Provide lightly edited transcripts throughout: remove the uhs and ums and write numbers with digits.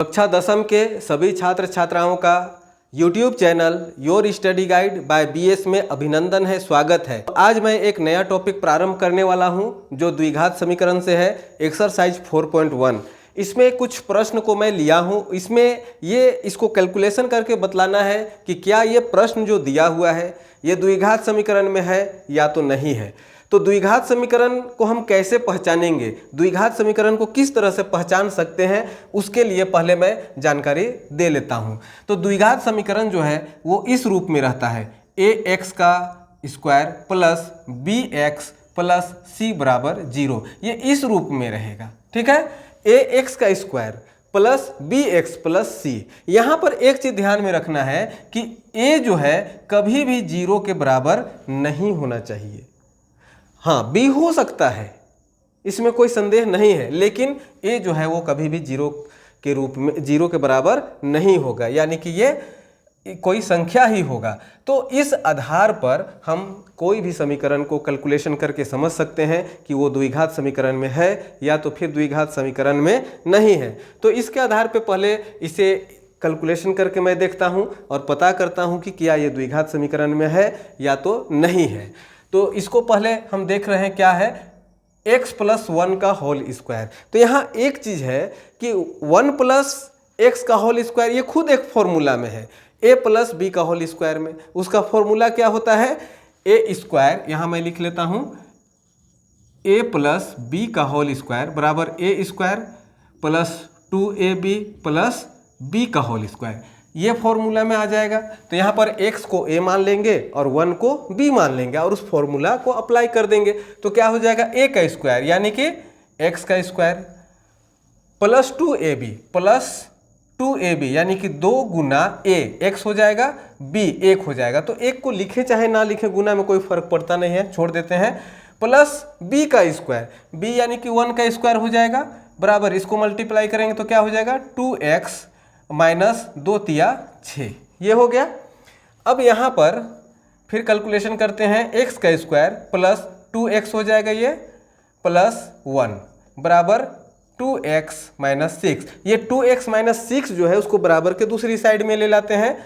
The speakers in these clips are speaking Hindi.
कक्षा दसम के सभी छात्र छात्राओं का YouTube channel your study guide by BS में अभिनंदन है, स्वागत है। आज मैं एक नया टॉपिक प्रारंभ करने वाला हूं जो द्विघात समीकरण से है, एक्सरसाइज 4.1। इसमें कुछ प्रश्न को मैं लिया हूं, इसमें इसको कैलकुलेशन करके बतलाना है कि क्या ये प्रश्न जो दिया हुआ है ये द्विघात समीकरण में है या तो नहीं है। तो द्विघात समीकरण को हम कैसे पहचानेंगे, द्विघात समीकरण को किस तरह से पहचान सकते हैं, उसके लिए पहले मैं जानकारी दे लेता हूं। तो द्विघात समीकरण जो है वो इस रूप में रहता है, ax का square plus bx plus c बराबर 0। ये इस रूप में रहेगा, ठीक है। ax का square plus bx plus c। यहाँ पर एक चीज ध्यान में रखना है कि a जो है कभी भी 0 के बराबर नहीं होना चाहिए। हाँ, b हो सकता है, इसमें कोई संदेह नहीं है, लेकिन a जो है वो कभी भी 0 के रूप में 0 के बराबर नहीं होगा, यानी कि ये कोई संख्या ही होगा। तो इस आधार पर हम कोई भी समीकरण को कैलकुलेशन करके समझ सकते हैं कि वो द्विघात समीकरण में है या तो फिर द्विघात समीकरण में नहीं है। तो इसके आधार पर पहले इसे कैलकुलेशन करके मैं देखता हूं और पता करता हूं कि क्या ये द्विघात समीकरण में है या तो नहीं है। तो इसको पहले हम देख रहे हैं, क्या है, x प्लस 1 का होल स्क्वायर। तो यहाँ एक चीज है कि 1 प्लस एक्स का होल स्क्वायर ये खुद एक फॉर्मूला में है, a प्लस b का होल स्क्वायर में उसका फॉर्मूला क्या होता है, a स्क्वायर, यहाँ मैं लिख लेता हूँ a प्लस b का होल स्क्वायर बराबर a square plus 2ab plus b का होल स्क्वायर, ये फॉर्मूला में आ जाएगा। तो यहाँ पर x को a मान लेंगे और 1 को b मान लेंगे और उस फॉर्मूला को अप्लाई कर देंगे। तो क्या हो जाएगा, a का स्क्वायर यानी कि x का square plus 2ab plus 2ab यानी कि 2 गुना a, x हो जाएगा, b 1 हो जाएगा। तो 1 को लिखे चाहे ना लिखे, गुना में कोई फर्क पड़ता नहीं है, छोड़ देते हैं। प्लस b का स्क्वायर, b यानी कि 1 का स्क्वायर हो जाएगा बराबर, इसको मल्टीप्लाई करेंगे तो क्या हो जाएगा, 2x माइनस 2 तिया 6, ये हो गया। अब यहाँ पर फिर कैलकुलेशन करते हैं, x का स्क्वायर प्लस 2x हो जाएगा ये प्लस 1 बराबर 2x माइनस 6। ये 2x माइनस 6 जो है उसको बराबर के दूसरी साइड में ले लाते हैं,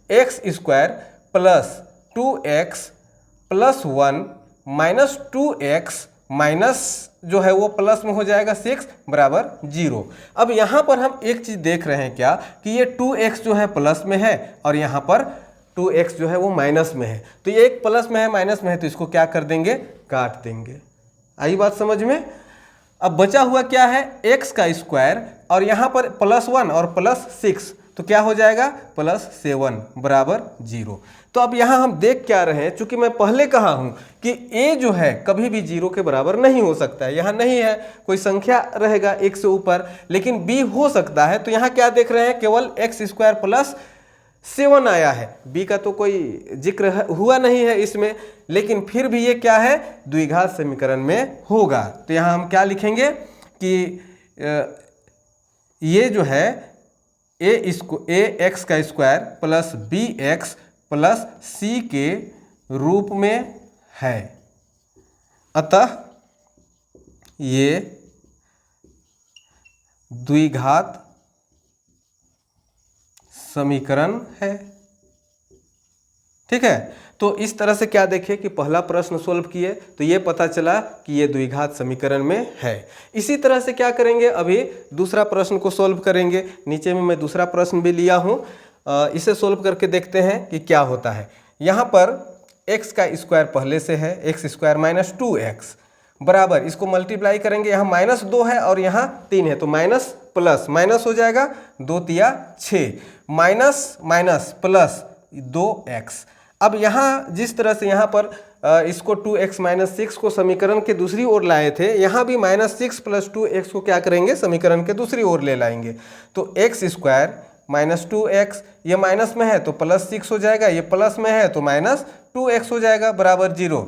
x square plus 2x plus 1 minus 2x minus जो है वो प्लस में हो जाएगा 6 बराबर 0। अब यहाँ पर हम एक चीज देख रहे हैं क्या, कि ये 2x जो है प्लस में है और यहाँ पर 2x जो है वो माइनस में है। तो ये एक प्लस में है माइनस में है, तो इसको क्या कर देंगे, काट देंगे। आई बात समझ में। अब बचा हुआ क्या है, x का स्क्वायर और यहाँ पर प्लस 1 और प्लस 6, तो क्या हो जाएगा, प्लस 7 बराबर 0। तो अब यहाँ हम देख क्या रहे हैं, चूंकि मैं पहले कहा हूं कि a जो है कभी भी 0 के बराबर नहीं हो सकता है, यहाँ नहीं है, कोई संख्या रहेगा 1 से ऊपर, लेकिन b हो सकता है। तो यहाँ क्या देख रहे हैं, केवल x स्क्वायर प्लस 7 आया है, b का तो कोई जिक्र हुआ नहीं है इसमें, लेकिन फिर भी ये क्या है, द्विघात समीकरण में होगा। तो यहाँ हम क्या लिखेंगे कि ये जो है ax का square plus bx plus c के रूप में है, अतः ये द्विघात समीकरण है, ठीक है। तो इस तरह से क्या देखें कि पहला प्रश्न सोल्व किए तो ये पता चला कि ये द्विघात समीकरण में है। इसी तरह से क्या करेंगे, अभी दूसरा प्रश्न को सोल्व करेंगे। नीचे में मैं दूसरा प्रश्न भी लिया हूँ, इसे सोल्व करके देखते हैं कि क्या होता है। यहाँ पर x का स्क्वायर पहले से है, x स्क्वायर माइनस 2x बराबर, इसको मल्टीप्लाई करेंगे, यहाँ माइनस 2 है और यहाँ 3 है, तो माइनस प्लस माइनस हो जाएगा, 2 तिया 6 माइनस माइनस प्लस 2x। अब यहाँ जिस तरह से यहाँ पर इसको 2x माइनस 6 को समीकरण के दूसरी ओर लाए थे, यहाँ भी माइनस 6 प्लस 2x को क्या करेंगे, समीकरण के दूसरी ओर ले लाएंगे। तो x स्क्वायर माइनस 2x, ये माइनस में है तो प्लस 6 हो जाएगा, ये प्लस में है तो माइनस 2x हो जाएगा बराबर 0।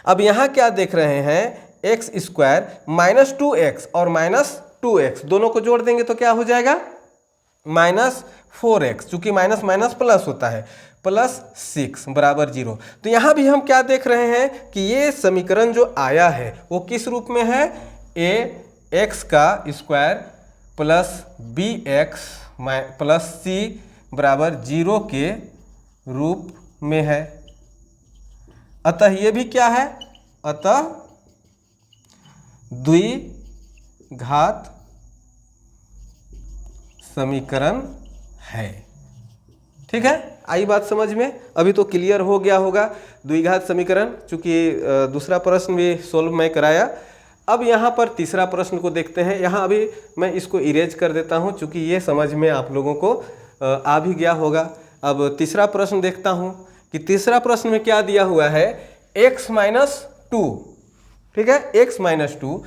अब यहाँ क्या देख रहे हैं, x स्क्वायर माइनस 2x और माइनस 2x दोनों को जोड़ देंगे तो क्या हो जाएगा, माइनस 4x, चूंकि माइनस माइनस प्लस होता है, प्लस 6 बराबर 0। तो यहाँ भी हम क्या देख रहे हैं कि ये समीकरण जो आया है वो किस रूप में है, ax का square plus B X plus C बराबर 0 के रूप में है। अतः ये भी क्या है, अतः द्विघात समीकरण है। ठीक है, आई बात समझ में? अभी तो क्लियर हो गया होगा द्विघात समीकरण, चूंकि दूसरा प्रश्न भी सोल्व मैं कराया। अब यहाँ पर तीसरा प्रश्न को देखते हैं। यहाँ अभी मैं इसको इरेज कर देता हूँ, चूंकि ये समझ में आप लोगों को आ भी गया होगा। अब तीसरा प्रश्न देखता हूँ कि तीसरा प्रश्न में क्या दिया हुआ है, x माइनस टू, ठीक है, x minus two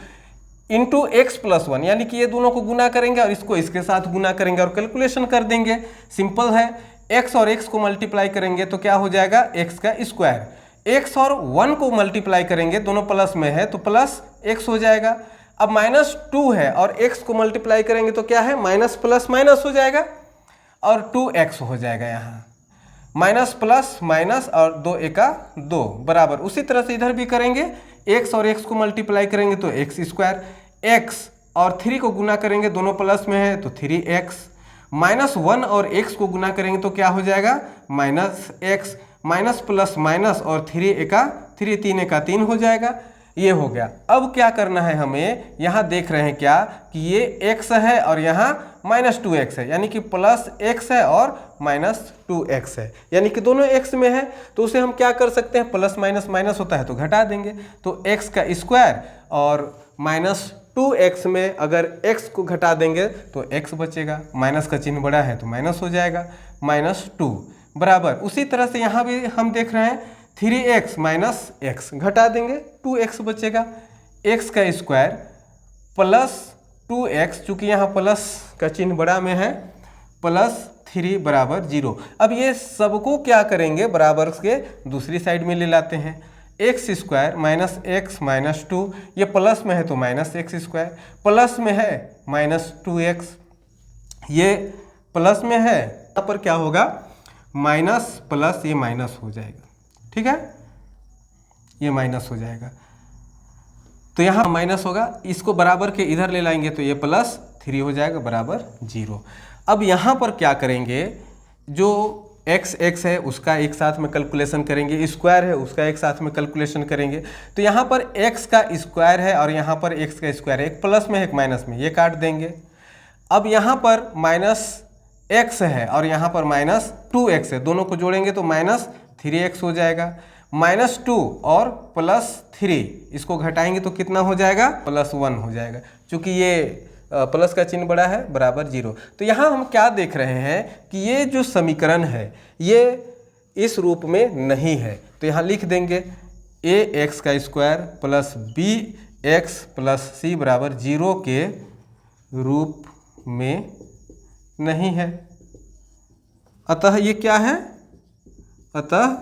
into x plus one, यानी कि ये दोनों को गुना करेंगे और इसको इसके साथ गुना करेंगे और कैलकुलेशन कर देंगे। सिंपल है, x और x को मल्टीप्लाई करेंगे तो क्या हो जाएगा, x का स्क्वायर। x और 1 को मल्टीप्लाई करेंगे, दोनों प्लस में है तो प्लस x हो जाएगा। अब माइनस 2 है और x को मल्टीप्लाई करेंगे तो क्या है, माइनस प्लस माइनस हो जाएगा और 2x हो जाएगा। यहाँ माइनस प्लस माइनस और 2 एका 2 बराबर। उसी तरह से इधर भी करेंगे, x और x को मल्टीप्लाई करेंगे तो x स्क्वायर, x और 3 को गुना करेंगे, दोनों प्लस में है तो 3x, माइनस 1 और x को गुना करेंगे तो क्या हो जाएगा, minus x, minus plus minus और 3 एका 3, 3 एका 3 हो जाएगा। ये हो गया। अब क्या करना है हमें, यहाँ देख रहे हैं क्या कि ये x है और यहाँ माइनस 2x है, यानी कि प्लस x है और माइनस 2x है, यानी कि दोनों x में है। तो उसे हम क्या कर सकते हैं, प्लस माइनस माइनस होता है तो घटा देंगे, तो x का स्क्वायर और माइनस 2x में अगर x को घटा देंगे तो x बचेगा, माइनस का चिन्ह बड़ा है तो माइनस हो जाएगा, माइनस 2 बराबर। उसी तरह से यहाँ भी हम देख रहे हैं 3x माइनस x, घटा देंगे 2x बचेगा, x का स्क्वायर प्लस 2x, चूँकि यहाँ प्लस का चिन्ह बड़ा में है, प्लस 3 बराबर 0। अब ये सबको क्या करेंगे, बराबर के दूसरी साइड में ले लाते हैं, x square minus x minus 2, ये प्लस में है तो माइनस एक्स स्क्वायर, प्लस में है माइनस 2x, ये प्लस में है, यहाँ पर क्या होगा, माइनस प्लस ये माइनस हो जाएगा। ठीक है, ये माइनस हो जाएगा तो यहाँ माइनस होगा, इसको बराबर के इधर ले लाएंगे तो ये प्लस 3 हो जाएगा बराबर 0। अब यहाँ पर क्या करेंगे, जो x है उसका एक साथ में कैलकुलेशन करेंगे, स्क्वायर है उसका एक साथ में कैलकुलेशन करेंगे। तो यहाँ पर x का स्क्वायर है और यहाँ पर x का स्क्वायर है, एक प्लस में है एक माइनस में, ये काट देंगे। अब यहाँ पर माइनस x है और यहाँ पर माइनस 2x है, दोनों को जोड़ेंगे तो माइनस 3x हो जाएगा, माइनस 2 और प्लस 3, इसको घटाएंगे तो कितना हो जाएगा, प्लस 1 हो जाएगा, क्योंकि ये प्लस का चिन्ह बड़ा है बराबर 0। तो यहाँ हम क्या देख रहे हैं कि ये जो समीकरण है ये इस रूप में नहीं है, तो यहाँ लिख देंगे ax का square plus bx plus c बराबर 0 के रूप में नहीं है। अतः ये क्या है, अतः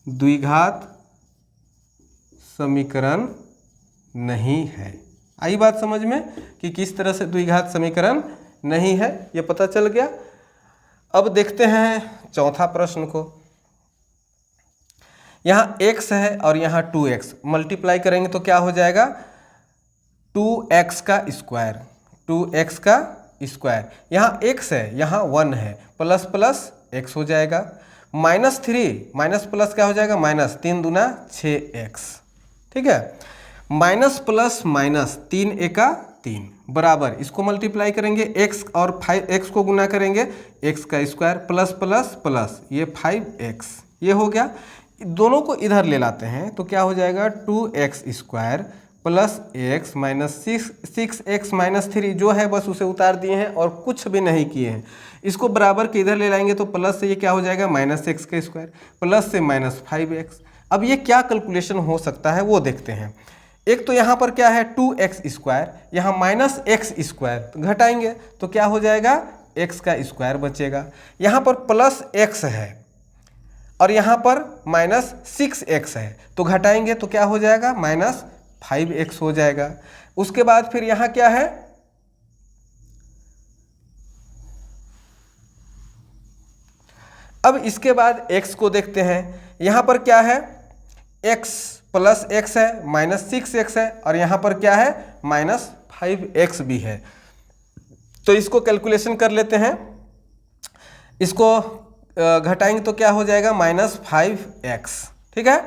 द्विघात समीकरण नहीं है। आई बात समझ में कि किस तरह से द्विघात समीकरण नहीं है, ये पता चल गया। अब देखते हैं चौथा प्रश्न को। यहाँ x है और यहाँ 2x, मल्टीप्लाई करेंगे तो क्या हो जाएगा, 2x का स्क्वायर, 2x का स्क्वायर, यहाँ x है यहाँ 1 है, प्लस प्लस x हो जाएगा, माइनस 3 माइनस प्लस क्या हो जाएगा, माइनस 3 दूना 6x। ठीक है, माइनस प्लस माइनस 3 एका 3 बराबर, इसको मल्टीप्लाई करेंगे x और 5x को गुना करेंगे, x का स्क्वायर प्लस प्लस प्लस ये 5x, ये हो गया। दोनों को इधर ले लाते हैं तो क्या हो जाएगा, 2x square plus x minus 6x minus 3, जो है बस उसे उतार दिए हैं और कुछ भी नहीं किए हैं। इसको बराबर के इधर ले लाएंगे तो प्लस से ये क्या हो जाएगा, माइनस x का स्क्वायर प्लस से माइनस 5x। अब ये क्या कैलकुलेशन हो सकता है वो देखते हैं। एक तो यहाँ पर क्या है 2x स्क्वायर, यहाँ माइनस x स्क्वायर, घटाएंगे तो क्या हो जाएगा, x का स्क्वायर बचेगा। यहाँ पर प्लस x है और यहाँ पर माइनस 6x है, तो घटाएंगे तो क्या हो जाएगा, माइनस 5x हो जाएगा। उसके बाद फिर यहाँ क्या है, अब इसके बाद x को देखते हैं। यहाँ पर क्या है, x प्लस x है, माइनस 6x है और यहाँ पर क्या है, माइनस 5x भी है। तो इसको कैलकुलेशन कर लेते हैं। इसको घटाएंगे तो क्या हो जाएगा, -5x, ठीक है।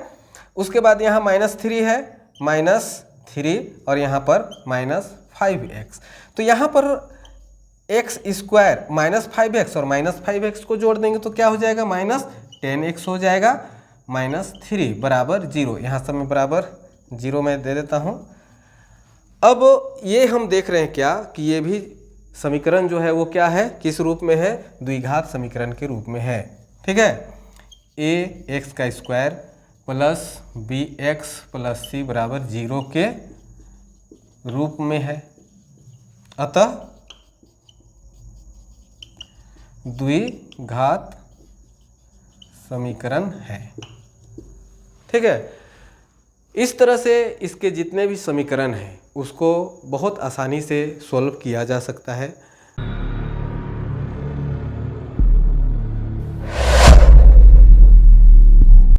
उसके बाद यहाँ -3 है, -3 और यहाँ पर -5x। तो यहाँ पर x स्क्वायर -5x और -5x को जोड़ देंगे तो क्या हो जाएगा, -10x हो जाएगा। -3 बराबर 0, यहाँ सब में बराबर 0 मैं दे देता हूँ। अब ये हम देख रहे हैं क्या कि ये भी समीकरण जो है वो क्या है, किस रूप में है, द्विघात समीकरण के रूप में है, ठीक है। ax² plus bx plus c बराबर 0 के रूप में है, अतः द्विघात समीकरण है, ठीक है। इस तरह से इसके जितने भी समीकरण हैं उसको बहुत आसानी से सॉल्व किया जा सकता है।